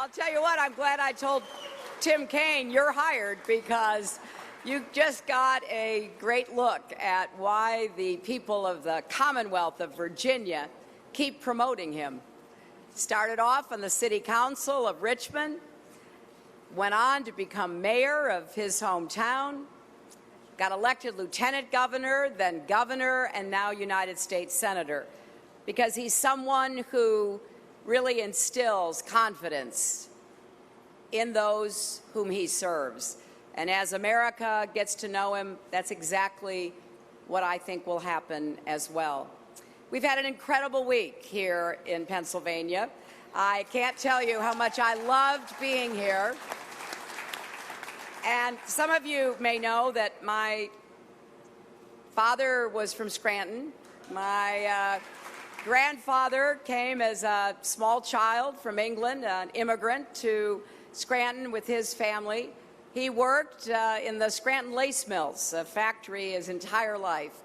I'll tell you what, I'm glad I told Tim Kaine you're hired, because you just got a great look at why the people of the Commonwealth of Virginia keep promoting him. Started off on the City Council of Richmond, went on to become mayor of his hometown, got elected lieutenant governor, then governor, and now United States Senator, because he's someone who really instills confidence in those whom he serves. And as America gets to know him, that's exactly what I think will happen as well. We've had an incredible week here in Pennsylvania. I can't tell you how much I loved being here. And some of you may know that my father was from Scranton. My grandfather came as a small child from England, an immigrant to Scranton with his family. He worked in the Scranton Lace Mills, a factory, his entire life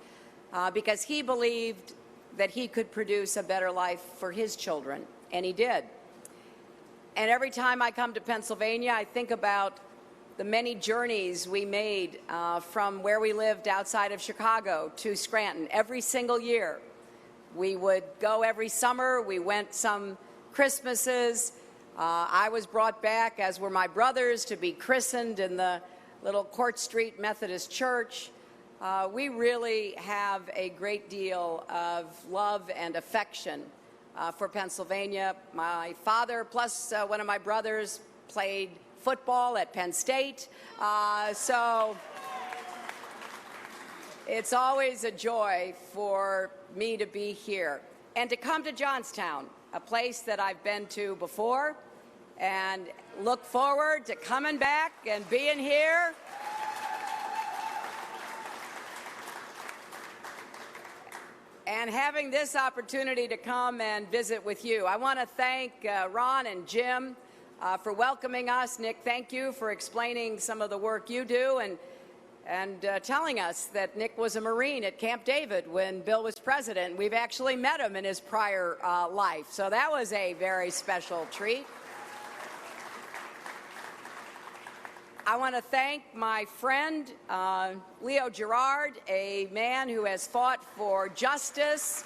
because he believed that he could produce a better life for his children, and he did. And every time I come to Pennsylvania, I think about the many journeys we made from where we lived outside of Chicago to Scranton every single year. We would go every summer. We went some Christmases. I was brought back, as were my brothers, to be christened in the little Court Street Methodist Church. We really have a great deal of love and affection for Pennsylvania. My father, plus one of my brothers, played football at Penn State. So it's always a joy for me to be here and to come to Johnstown, a place that I've been to before, and look forward to coming back and being here. And having this opportunity to come and visit with you. I want to thank Ron and Jim for welcoming us. Nick, thank you for explaining some of the work you do and telling us that Nick was a Marine at Camp David when Bill was president. We've actually met him in his prior life, so that was a very special treat. I want to thank my friend, Leo Gerard, a man who has fought for justice,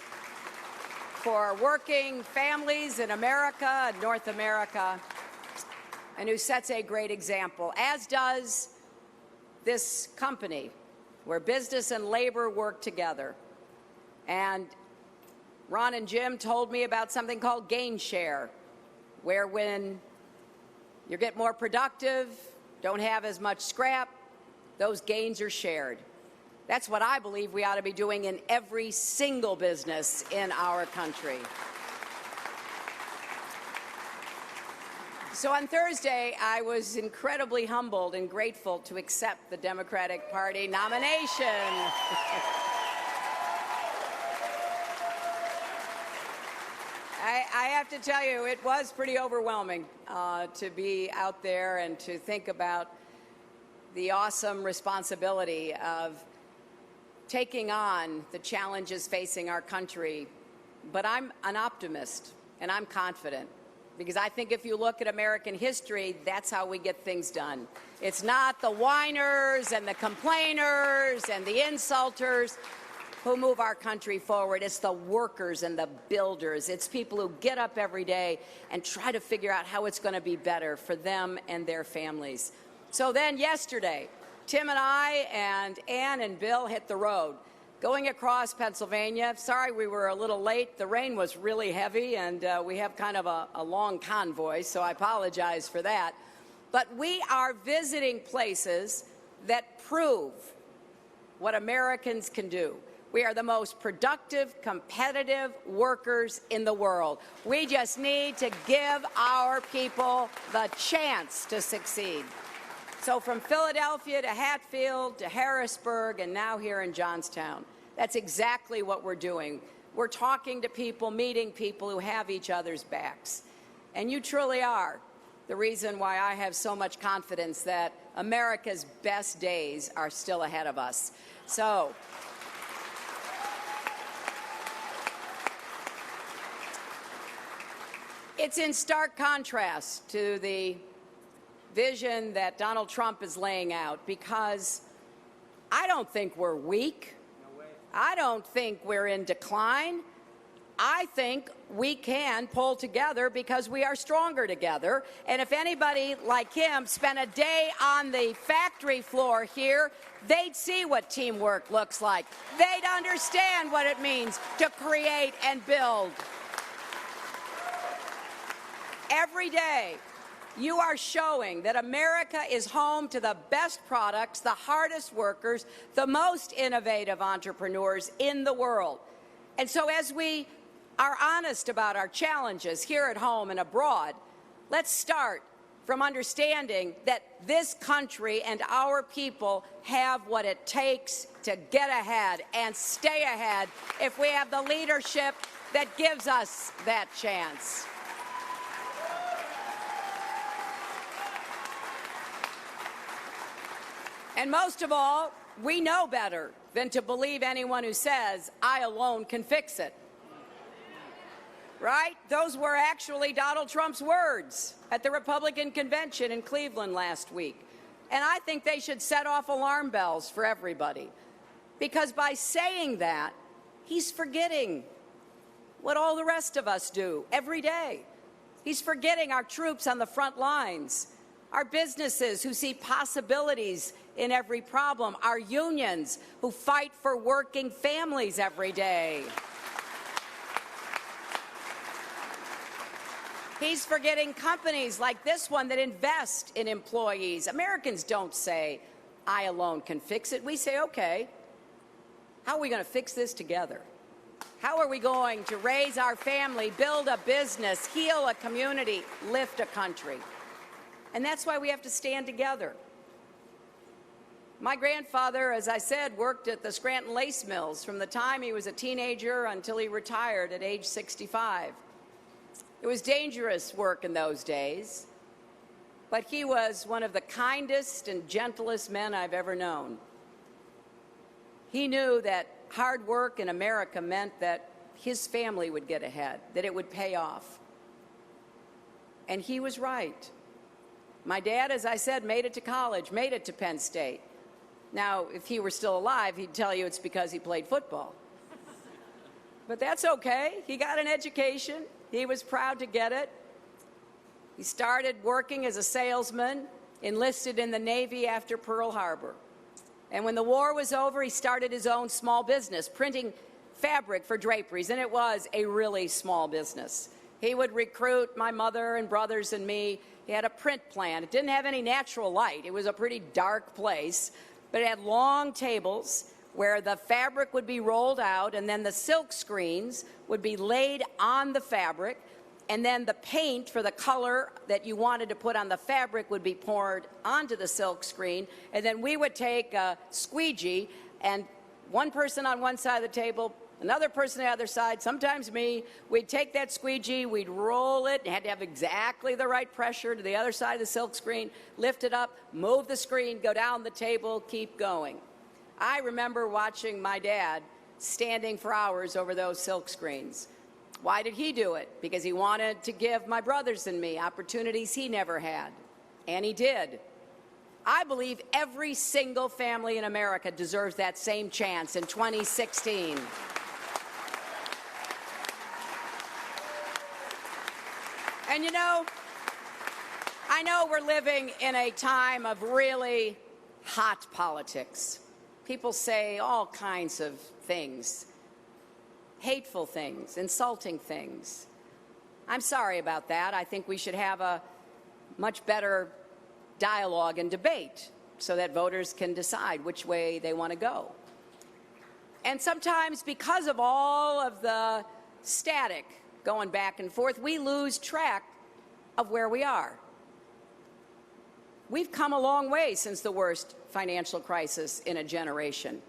for working families in America, North America, and who sets a great example, as does this company, where business and labor work together. And Ron and Jim told me about something called gain share, where when you get more productive, don't have as much scrap, those gains are shared. That's what I believe we ought to be doing in every single business in our country. So on Thursday, I was incredibly humbled and grateful to accept the Democratic Party nomination. I have to tell you, it was pretty overwhelming to be out there and to think about the awesome responsibility of taking on the challenges facing our country. But I'm an optimist, and I'm confident, because I think if you look at American history, that's how we get things done. It's not the whiners and the complainers and the insulters who move our country forward. It's the workers and the builders. It's people who get up every day and try to figure out how it's going to be better for them and their families. So then yesterday, Tim and I and Ann and Bill hit the road, going across Pennsylvania. Sorry we were a little late. The rain was really heavy, and we have kind of a long convoy, so I apologize for that. But we are visiting places that prove what Americans can do. We are the most productive, competitive workers in the world. We just need to give our people the chance to succeed. So from Philadelphia to Hatfield to Harrisburg and now here in Johnstown, that's exactly what we're doing. We're talking to people, meeting people who have each other's backs. And you truly are the reason why I have so much confidence that America's best days are still ahead of us. So It's in stark contrast to the vision that Donald Trump is laying out, because I don't think we're weak. No way. I don't think we're in decline. I think we can pull together because we are stronger together. And if anybody like him spent a day on the factory floor here, they'd see what teamwork looks like. They'd understand what it means to create and build. Every day, you are showing that America is home to the best products, the hardest workers, the most innovative entrepreneurs in the world. And so as we are honest about our challenges here at home and abroad, let's start from understanding that this country and our people have what it takes to get ahead and stay ahead if we have the leadership that gives us that chance. And most of all, we know better than to believe anyone who says, "I alone can fix it." Right? Those were actually Donald Trump's words at the Republican convention in Cleveland last week. And I think they should set off alarm bells for everybody, because by saying that, he's forgetting what all the rest of us do every day. He's forgetting our troops on the front lines, our businesses who see possibilities in every problem, our unions who fight for working families every day. He's forgetting companies like this one that invest in employees. Americans don't say, "I alone can fix it." We say, okay, how are we going to fix this together? How are we going to raise our family, build a business, heal a community, lift a country? And that's why we have to stand together. My grandfather, as I said, worked at the Scranton Lace Mills from the time he was a teenager until he retired at age 65. It was dangerous work in those days, but he was one of the kindest and gentlest men I've ever known. He knew that hard work in America meant that his family would get ahead, that it would pay off. And he was right. My dad, as I said, made it to college, made it to Penn State. Now, if he were still alive, he'd tell you it's because he played football. But that's okay. He got an education. He was proud to get it. He started working as a salesman, enlisted in the Navy after Pearl Harbor. And when the war was over, he started his own small business, printing fabric for draperies, and it was a really small business. He would recruit my mother and brothers and me. He had a print plant. It didn't have any natural light. It was a pretty dark place, but it had long tables where the fabric would be rolled out, and then the silk screens would be laid on the fabric, and then the paint for the color that you wanted to put on the fabric would be poured onto the silk screen, and then we would take a squeegee, and one person on one side of the table, another person on the other side, sometimes me, we'd take that squeegee, we'd roll it, it had to have exactly the right pressure to the other side of the silk screen, lift it up, move the screen, go down the table, keep going. I remember watching my dad standing for hours over those silk screens. Why did he do it? Because he wanted to give my brothers and me opportunities he never had. And he did. I believe every single family in America deserves that same chance in 2016. And you know, I know we're living in a time of really hot politics. People say all kinds of things, hateful things, insulting things. I'm sorry about that. I think we should have a much better dialogue and debate so that voters can decide which way they want to go. And sometimes, because of all of the static going back and forth, we lose track of where we are. We've come a long way since the worst financial crisis in a generation.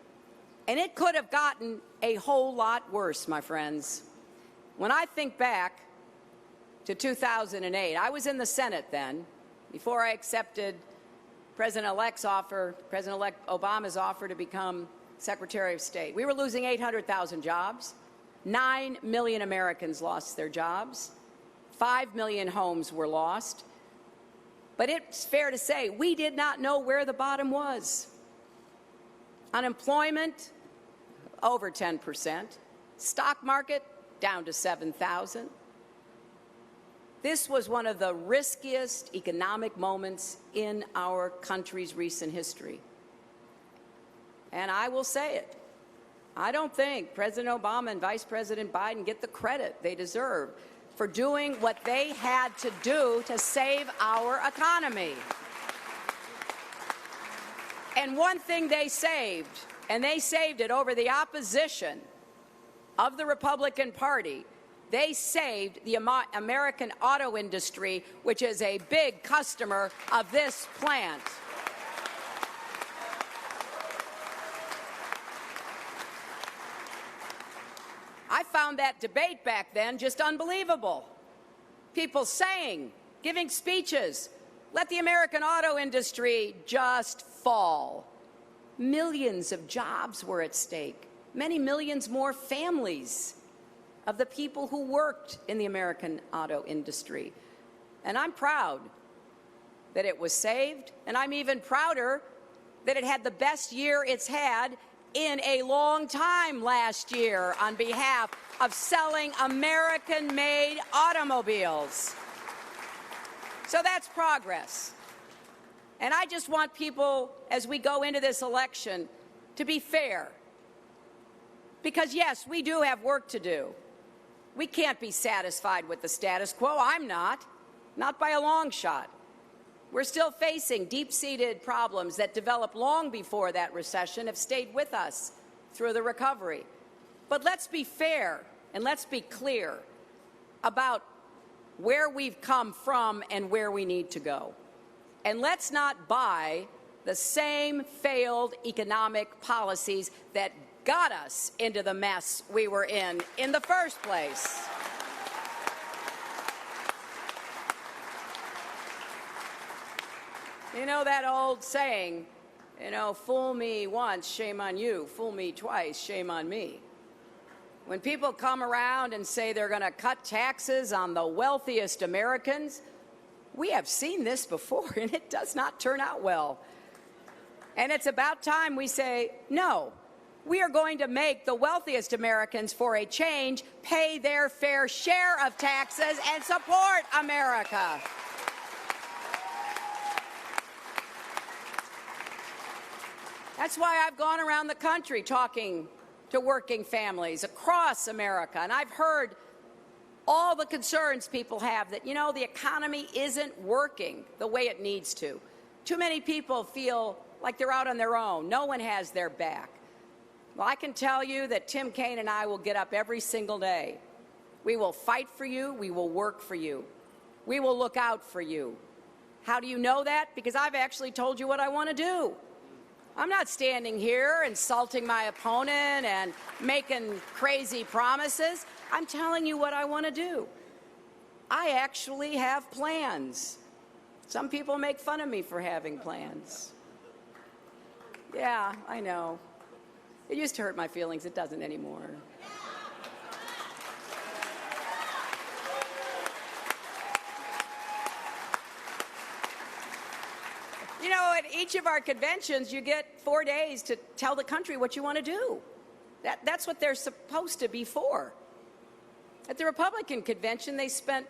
And it could have gotten a whole lot worse, my friends. When I think back to 2008, I was in the Senate then, before I accepted President-elect's offer, President-elect Obama's offer to become Secretary of State. We were losing 800,000 jobs. 9 million Americans lost their jobs. 5 million homes were lost. But it's fair to say we did not know where the bottom was. Unemployment, over 10%. Stock market, down to 7,000. This was one of the riskiest economic moments in our country's recent history. And I will say it. I don't think President Obama and Vice President Biden get the credit they deserve for doing what they had to do to save our economy. And one thing they saved, and they saved it over the opposition of the Republican Party, they saved the American auto industry, which is a big customer of this plant. I found that debate back then just unbelievable. People saying, giving speeches, let the American auto industry just fall. Millions of jobs were at stake. Many millions more families of the people who worked in the American auto industry. And I'm proud that it was saved, and I'm even prouder that it had the best year it's had in a long time last year on behalf of selling American-made automobiles. So that's progress. And I just want people, as we go into this election, to be fair. Because, yes, we do have work to do. We can't be satisfied with the status quo. I'm not by a long shot. We're still facing deep-seated problems that developed long before that recession have stayed with us through the recovery. But let's be fair and let's be clear about where we've come from and where we need to go. And let's not buy the same failed economic policies that got us into the mess we were in the first place. You know that old saying, fool me once, shame on you. Fool me twice, shame on me. When people come around and say they're going to cut taxes on the wealthiest Americans, we have seen this before, and it does not turn out well. And it's about time we say, no, we are going to make the wealthiest Americans, for a change, pay their fair share of taxes and support America. That's why I've gone around the country talking to working families across America, and I've heard all the concerns people have that, the economy isn't working the way it needs to. Too many people feel like they're out on their own. No one has their back. Well, I can tell you that Tim Kaine and I will get up every single day. We will fight for you. We will work for you. We will look out for you. How do you know that? Because I've actually told you what I want to do. I'm not standing here insulting my opponent and making crazy promises. I'm telling you what I want to do. I actually have plans. Some people make fun of me for having plans. Yeah, I know. It used to hurt my feelings. It doesn't anymore. At each of our conventions, you get 4 days to tell the country what you want to do. That's what they're supposed to be for. At the Republican convention, they spent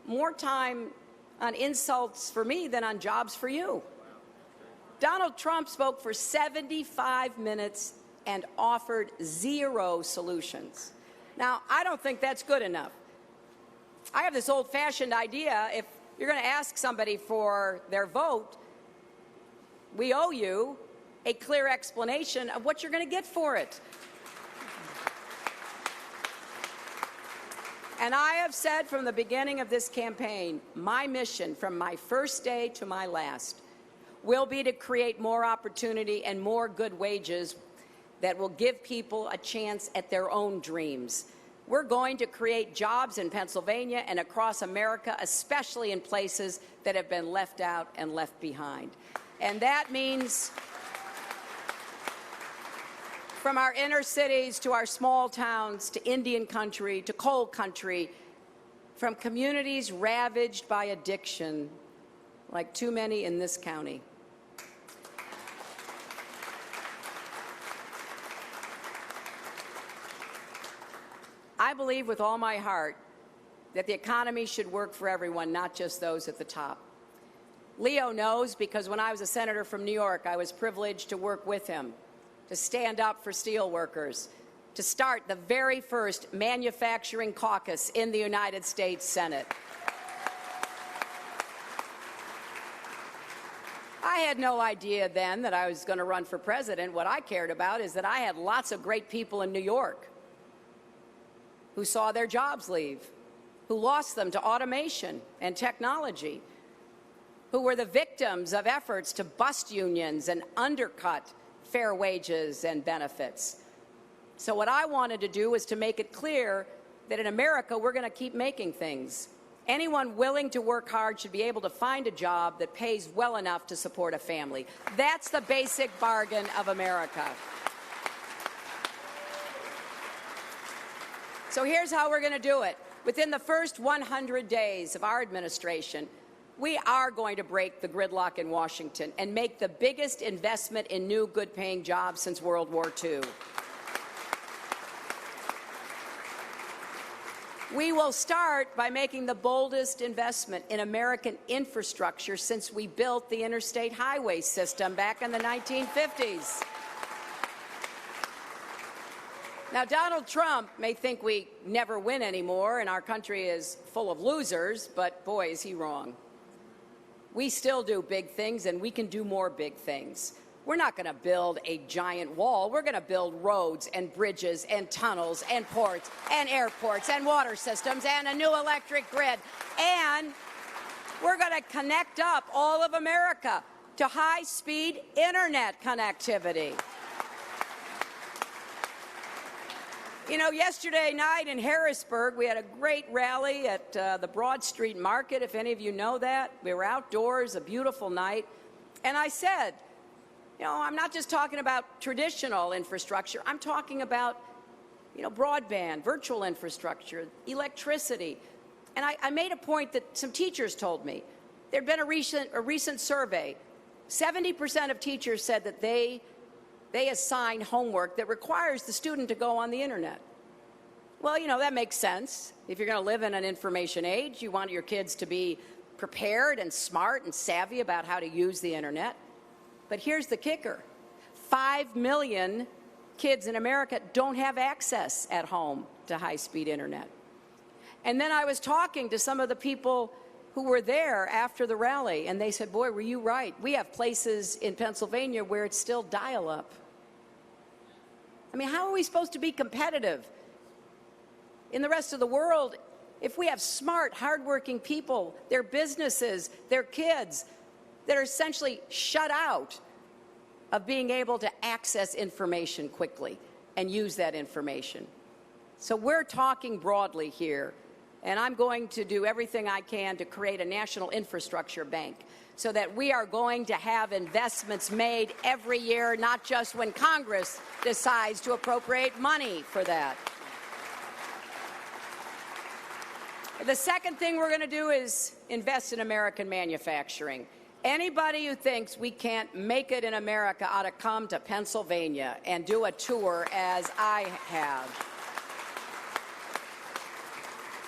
more time on insults for me than on jobs for you. Donald Trump spoke for 75 minutes and offered 0 solutions. Now, I don't think that's good enough. I have this old-fashioned idea, if you're going to ask somebody for their vote, we owe you a clear explanation of what you're going to get for it. And I have said from the beginning of this campaign, my mission from my first day to my last will be to create more opportunity and more good wages that will give people a chance at their own dreams. We're going to create jobs in Pennsylvania and across America, especially in places that have been left out and left behind. And that means from our inner cities to our small towns to Indian country to coal country from communities ravaged by addiction, like too many in this county. I believe with all my heart that the economy should work for everyone, not just those at the top. Leo knows because when I was a senator from New York, I was privileged to work with him, to stand up for steel workers, to start the very first manufacturing caucus in the United States Senate. I had no idea then that I was going to run for president. What I cared about is that I had lots of great people in New York who saw their jobs leave, who lost them to automation and technology, who were the victims of efforts to bust unions and undercut fair wages and benefits. So what I wanted to do was to make it clear that in America, we're going to keep making things. Anyone willing to work hard should be able to find a job that pays well enough to support a family. That's the basic bargain of America. So here's how we're going to do it. Within the first 100 days of our administration, we are going to break the gridlock in Washington and make the biggest investment in new, good-paying jobs since World War II. We will start by making the boldest investment in American infrastructure since we built the interstate highway system back in the 1950s. Now, Donald Trump may think we never win anymore and our country is full of losers, but boy, is he wrong. We still do big things, and we can do more big things. We're not going to build a giant wall. We're going to build roads and bridges and tunnels and ports and airports and water systems and a new electric grid. And we're going to connect up all of America to high-speed internet connectivity. You know, yesterday night in Harrisburg, we had a great rally at the Broad Street Market, if any of you know that. We were outdoors, a beautiful night. And I said, you know, I'm not just talking about traditional infrastructure. I'm talking about, you know, broadband, virtual infrastructure, electricity. And I made a point that some teachers told me. There had been a recent survey. 70% of teachers said that they assign homework that requires the student to go on the internet. Well, you know, that makes sense. If you're going to live in an information age, you want your kids to be prepared and smart and savvy about how to use the internet. But here's the kicker. 5 million kids in America don't have access at home to high-speed internet. And then I was talking to some of the people who were there after the rally, and they said, boy, were you right. We have places in Pennsylvania where it's still dial-up. I mean, how are we supposed to be competitive in the rest of the world if we have smart, hardworking people, their businesses, their kids, that are essentially shut out of being able to access information quickly and use that information? So we're talking broadly here, and I'm going to do everything I can to create a national infrastructure bank so that we are going to have investments made every year, not just when Congress decides to appropriate money for that. The second thing we're going to do is invest in American manufacturing. Anybody who thinks we can't make it in America ought to come to Pennsylvania and do a tour as I have.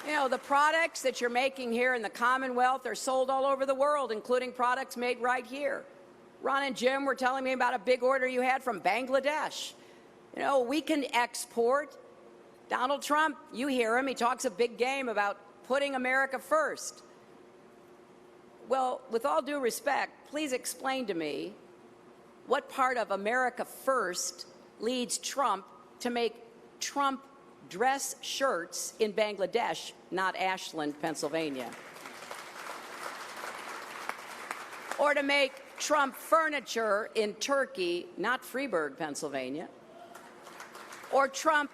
You know, the products that you're making here in the Commonwealth are sold all over the world, including products made right here. Ron and Jim were telling me about a big order you had from Bangladesh. You know, we can export. Donald Trump, you hear him, he talks a big game about putting America first. Well, with all due respect, please explain to me what part of America first leads Trump to make Trump dress shirts in Bangladesh, not Ashland, Pennsylvania. Or to make Trump furniture in Turkey, not Freeburg, Pennsylvania. Or Trump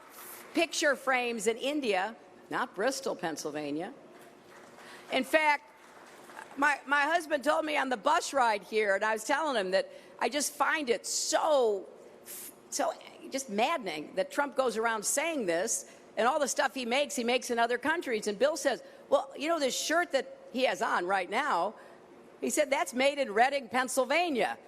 picture frames in India, not Bristol, Pennsylvania. In fact, my husband told me on the bus ride here, and I was telling him that I just find it so just maddening that Trump goes around saying this, and all the stuff he makes in other countries. And Bill says, well, Well, you know, this shirt that he has on right now, he said that's made in Reading, Pennsylvania.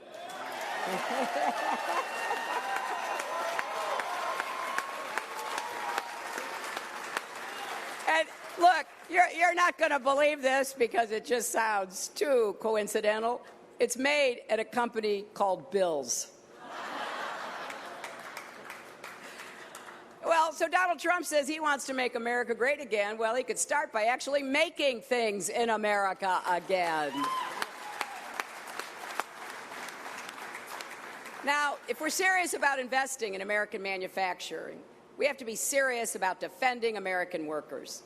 And look, you're not going to believe this because it just sounds too coincidental. It's made at a company called Bill's. Well, so Donald Trump says he wants to make America great again. Well, he could start by actually making things in America again. Now, if we're serious about investing in American manufacturing, we have to be serious about defending American workers.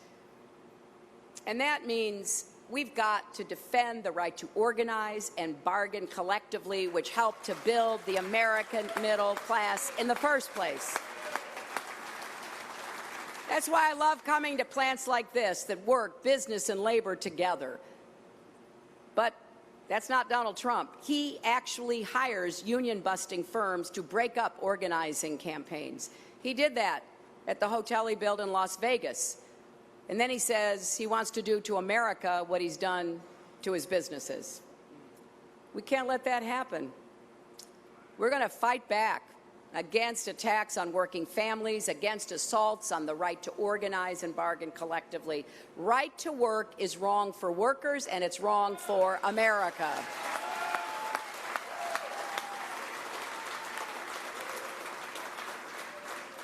And that means we've got to defend the right to organize and bargain collectively, which helped to build the American middle class in the first place. That's why I love coming to plants like this that work business and labor together. But that's not Donald Trump. He actually hires union-busting firms to break up organizing campaigns. He did that at the hotel he built in Las Vegas. And then he says he wants to do to America what he's done to his businesses. We can't let that happen. We're going to fight back against attacks on working families, against assaults on the right to organize and bargain collectively. Right to work is wrong for workers, and it's wrong for America.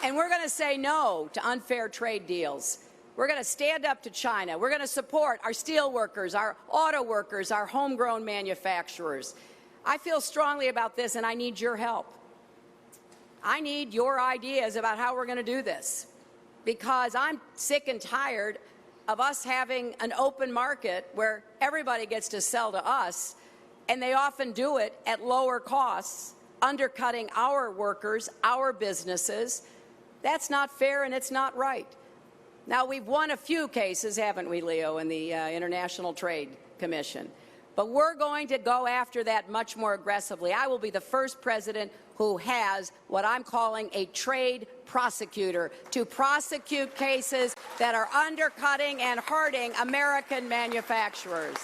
And we're going to say no to unfair trade deals. We're going to stand up to China. We're going to support our steel workers, our auto workers, our homegrown manufacturers. I feel strongly about this, and I need your help. I need your ideas about how we're going to do this, because I'm sick and tired of us having an open market where everybody gets to sell to us, and they often do it at lower costs, undercutting our workers, our businesses. That's not fair, and it's not right. Now, we've won a few cases, haven't we, Leo, in the International Trade Commission? But we're going to go after that much more aggressively. I will be the first president who has what I'm calling a trade prosecutor to prosecute cases that are undercutting and hurting American manufacturers.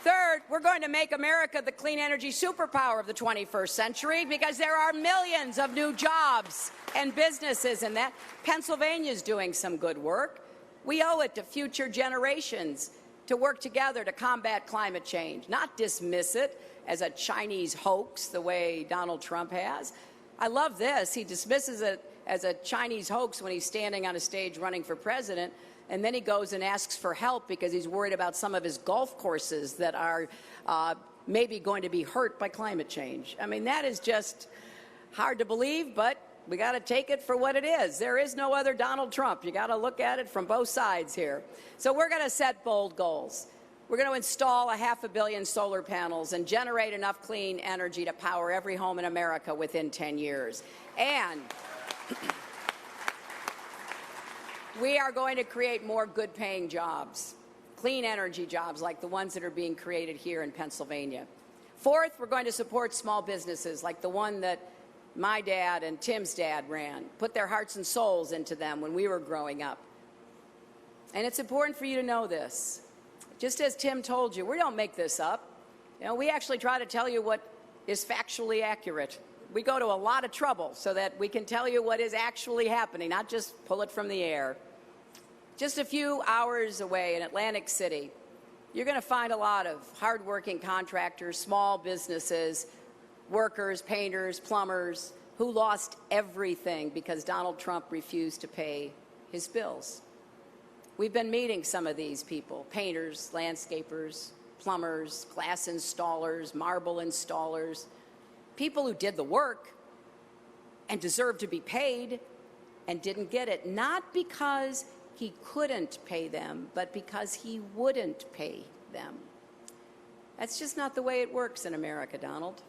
Third, we're going to make America the clean energy superpower of the 21st century, because there are millions of new jobs and businesses in that. Pennsylvania's doing some good work. We owe it to future generations to work together to combat climate change, not dismiss it as a Chinese hoax the way Donald Trump has. I love this. He dismisses it as a Chinese hoax when he's standing on a stage running for president, and then he goes and asks for help because he's worried about some of his golf courses that are maybe going to be hurt by climate change. I mean, that is just hard to believe, but we got to take it for what it is. There is no other Donald Trump. You got to look at it from both sides here. So we're going to set bold goals. We're going to install 500 million solar panels and generate enough clean energy to power every home in America within 10 years. And we are going to create more good-paying jobs, clean energy jobs like the ones that are being created here in Pennsylvania. Fourth, we're going to support small businesses like the one that my dad and Tim's dad ran, put their hearts and souls into them when we were growing up. And it's important for you to know this. Just as Tim told you, we don't make this up. You know, we actually try to tell you what is factually accurate. We go to a lot of trouble so that we can tell you what is actually happening, not just pull it from the air. Just a few hours away in Atlantic City, you're going to find a lot of hardworking contractors, small businesses, workers, painters, plumbers, who lost everything because Donald Trump refused to pay his bills. We've been meeting some of these people, painters, landscapers, plumbers, glass installers, marble installers, people who did the work and deserved to be paid and didn't get it, not because he couldn't pay them, but because he wouldn't pay them. That's just not the way it works in America, Donald.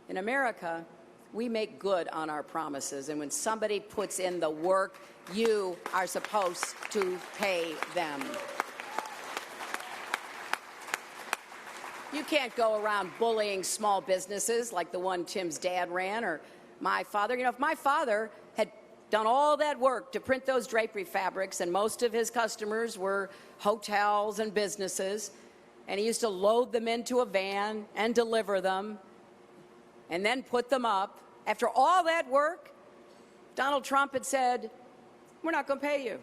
In America, we make good on our promises, and when somebody puts in the work, you are supposed to pay them. You can't go around bullying small businesses like the one Tim's dad ran or my father. You know, if my father had done all that work to print those drapery fabrics, and most of his customers were hotels and businesses, and he used to load them into a van and deliver them and then put them up. After all that work, Donald Trump had said, we're not going to pay you.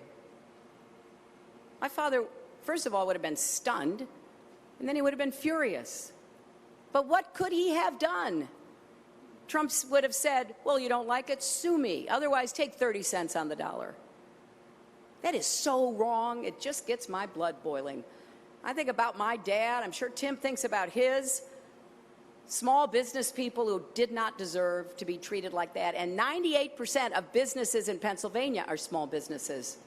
My father, first of all, would have been stunned, and then he would have been furious. But what could he have done? Trump would have said, well, you don't like it? Sue me. Otherwise, take 30 cents on the dollar. That is so wrong. It just gets my blood boiling. I think about my dad. I'm sure Tim thinks about his. Small business people who did not deserve to be treated like that. And 98% of businesses in Pennsylvania are small businesses.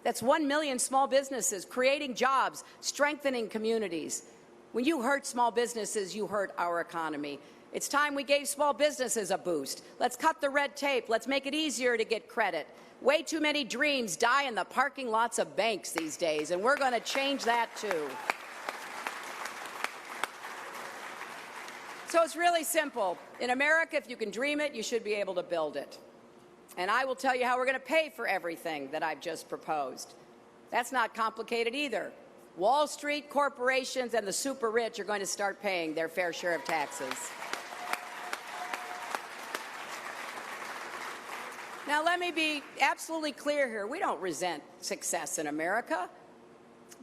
That's 1 million small businesses creating jobs, strengthening communities. When you hurt small businesses, you hurt our economy. It's time we gave small businesses a boost. Let's cut the red tape. Let's make it easier to get credit. Way too many dreams die in the parking lots of banks these days, and we're going to change that too. So it's really simple. In America, if you can dream it, you should be able to build it. And I will tell you how we're going to pay for everything that I've just proposed. That's not complicated either. Wall Street, corporations, and the super rich are going to start paying their fair share of taxes. Now, let me be absolutely clear here. We don't resent success in America.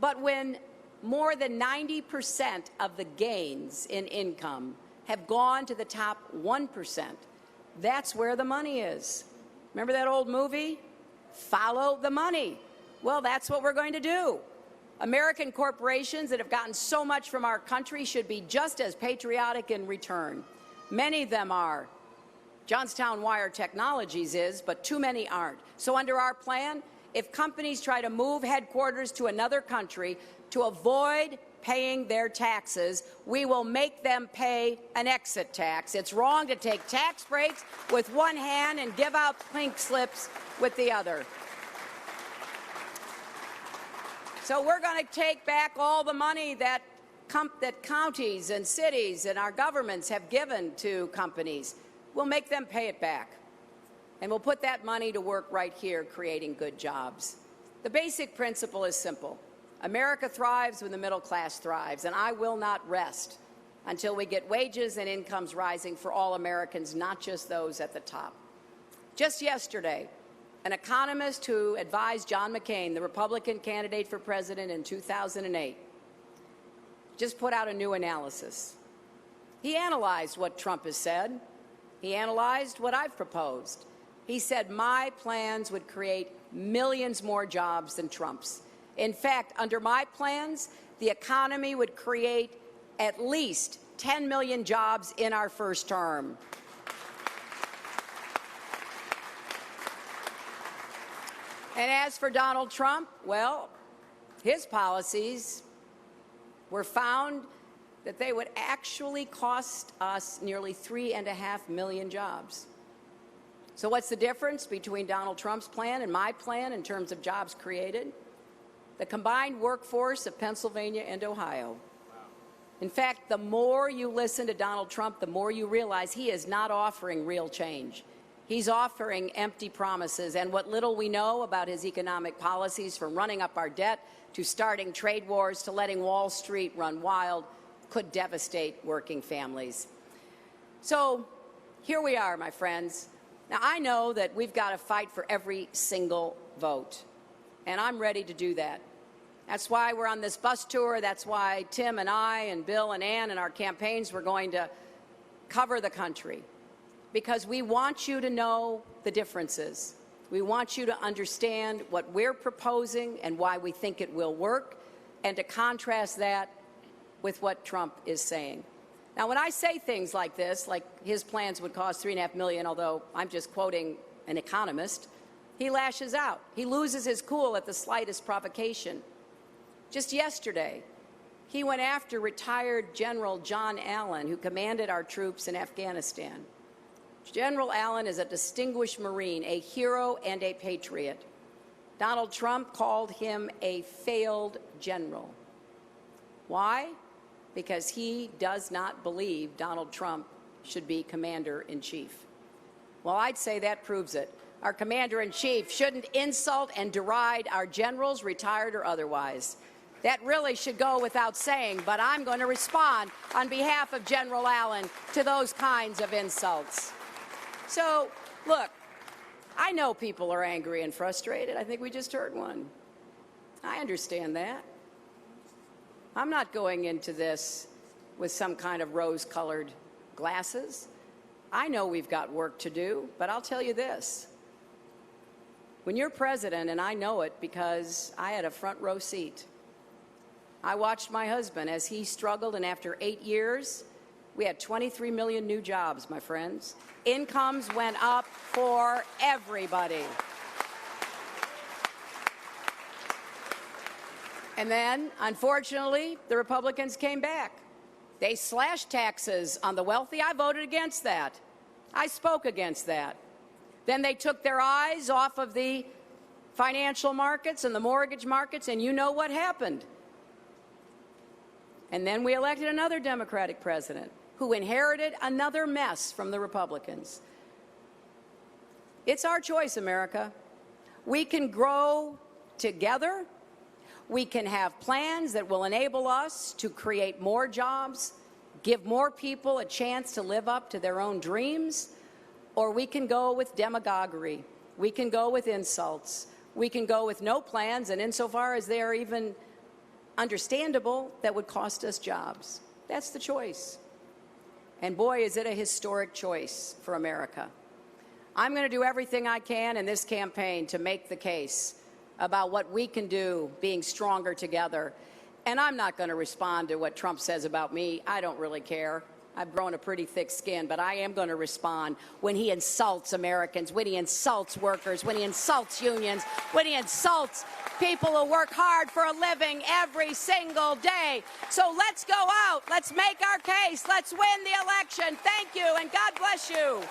But when more than 90% of the gains in income have gone to the top 1%, that's where the money is. Remember that old movie? Follow the money. Well, that's what we're going to do. American corporations that have gotten so much from our country should be just as patriotic in return. Many of them are. Johnstown Wire Technologies is, but too many aren't. So under our plan, if companies try to move headquarters to another country to avoid paying their taxes, we will make them pay an exit tax. It's wrong to take tax breaks with one hand and give out pink slips with the other. So we're going to take back all the money that counties and cities and our governments have given to companies. We'll make them pay it back. And we'll put that money to work right here, creating good jobs. The basic principle is simple. America thrives when the middle class thrives, and I will not rest until we get wages and incomes rising for all Americans, not just those at the top. Just yesterday, an economist who advised John McCain, the Republican candidate for president in 2008, just put out a new analysis. He analyzed what Trump has said. He analyzed what I've proposed. He said my plans would create millions more jobs than Trump's. In fact, under my plans, the economy would create at least 10 million jobs in our first term. And as for Donald Trump, well, his policies were found that they would actually cost us nearly 3.5 million jobs. So what's the difference between Donald Trump's plan and my plan in terms of jobs created? The combined workforce of Pennsylvania and Ohio. In fact, the more you listen to Donald Trump, the more you realize he is not offering real change. He's offering empty promises, and what little we know about his economic policies, from running up our debt to starting trade wars to letting Wall Street run wild, could devastate working families. So here we are, my friends. Now, I know that we've got to fight for every single vote, and I'm ready to do that. That's why we're on this bus tour. That's why Tim and I and Bill and Ann and our campaigns, we're going to cover the country, because we want you to know the differences. We want you to understand what we're proposing and why we think it will work, and to contrast that with what Trump is saying. Now, when I say things like this, like his plans would cost $3.5 million, although I'm just quoting an economist, he lashes out. He loses his cool at the slightest provocation. Just yesterday, he went after retired General John Allen, who commanded our troops in Afghanistan. General Allen is a distinguished Marine, a hero and a patriot. Donald Trump called him a failed general. Why? Because he does not believe Donald Trump should be commander-in-chief. Well, I'd say that proves it. our commander-in-chief, shouldn't insult and deride our generals, retired or otherwise. That really should go without saying, but I'm going to respond on behalf of General Allen to those kinds of insults. So, look, I know people are angry and frustrated. I think we just heard one. I understand that. I'm not going into this with some kind of rose-colored glasses. I know we've got work to do, but I'll tell you this. When you're president, and I know it because I had a front row seat, I watched my husband as he struggled, and after 8 years, we had 23 million new jobs, my friends. Incomes went up for everybody. And then, unfortunately, the Republicans came back. They slashed taxes on the wealthy. I voted against that. I spoke against that. Then they took their eyes off of the financial markets and the mortgage markets, and you know what happened. And then we elected another Democratic president who inherited another mess from the Republicans. It's our choice, America. We can grow together. We can have plans that will enable us to create more jobs, give more people a chance to live up to their own dreams, or we can go with demagoguery. We can go with insults. We can go with no plans, and insofar as they are even understandable, that would cost us jobs. That's the choice. And boy, is it a historic choice for America. I'm going to do everything I can in this campaign to make the case about what we can do being stronger together. And I'm not going to respond to what Trump says about me. I don't really care. I've grown a pretty thick skin, but I am going to respond when he insults Americans, when he insults workers, when he insults unions, when he insults people who work hard for a living every single day. So let's go out. Let's make our case. Let's win the election. Thank you, and God bless you.